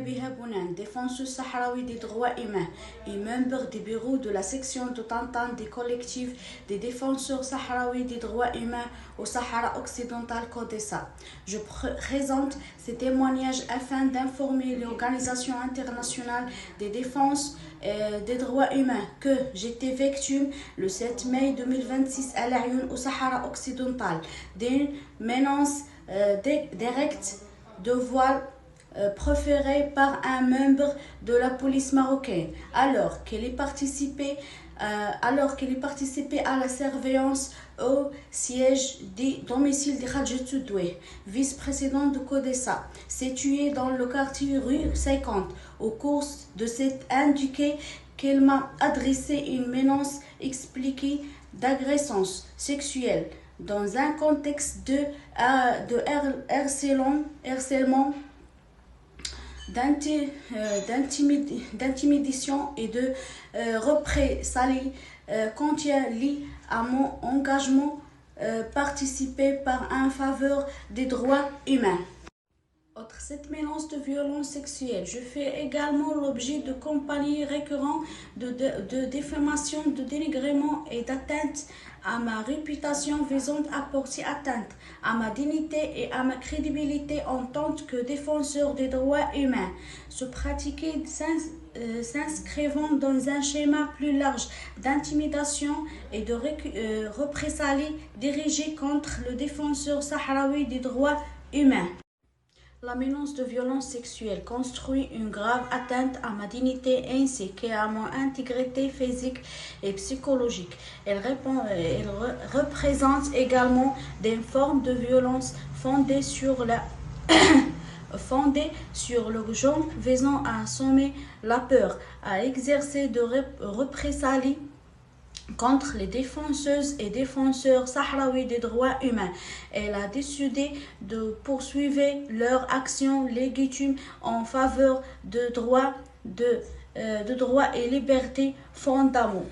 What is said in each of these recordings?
Biha Bounan, défenseur sahraoui des droits humains et membre du bureau de la section de Tantan des collectifs des défenseurs sahraouis des droits humains au Sahara occidental CODESA. Je présente ces témoignages afin d'informer l'Organisation internationale des défenses des droits humains que j'étais victime le 7 mai 2026 à Laayoune au Sahara occidental d'une menace directe de voile proférée par un membre de la police marocaine alors qu'il participait à la surveillance au siège du domicile de Khadija Toudoué, vice-président de CODESA, situé dans le quartier rue 50. Au cours de cette indiqué qu'elle m'a adressé une menace expliquée d'agression sexuelle dans un contexte de harcèlement, d'intimidation et de représailles contient lié à mon engagement participer par en faveur des droits humains. Outre cette menace de violence sexuelle, je fais également l'objet de campagnes récurrentes de diffamation, de dénigrement et d'atteinte à ma réputation visant à porter atteinte à ma dignité et à ma crédibilité en tant que défenseur des droits humains. Se pratiquer s'inscrivant dans un schéma plus large d'intimidation et de représailles dirigées contre le défenseur sahraoui des droits humains. La menace de violence sexuelle constitue une grave atteinte à ma dignité ainsi qu'à mon intégrité physique et psychologique. Elle représente également des formes de violence fondées sur le genre visant à semer la peur, à exercer de représailles contre les défenseuses et défenseurs sahraouis des droits humains. Elle a décidé de poursuivre leur action légitime en faveur de droits et libertés fondamentaux.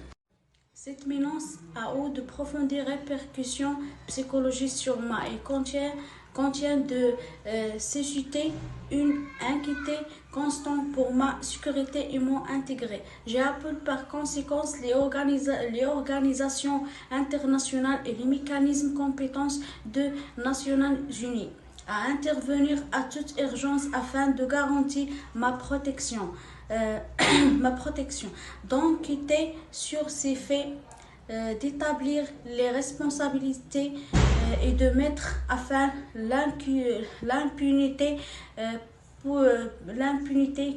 Cette menace a eu de profondes répercussions psychologiques sur moi et contient de susciter une inquiétude constante pour ma sécurité et mon intégrité. J'appelle par conséquent les organisations internationales et les mécanismes compétents des Nations Unies à intervenir à toute urgence afin de garantir ma protection. D'enquêter sur ces faits, d'établir les responsabilités et de mettre à fin l'impunité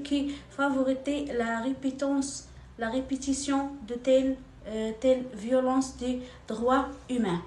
qui favorise la répétition de telles violences des droits humains.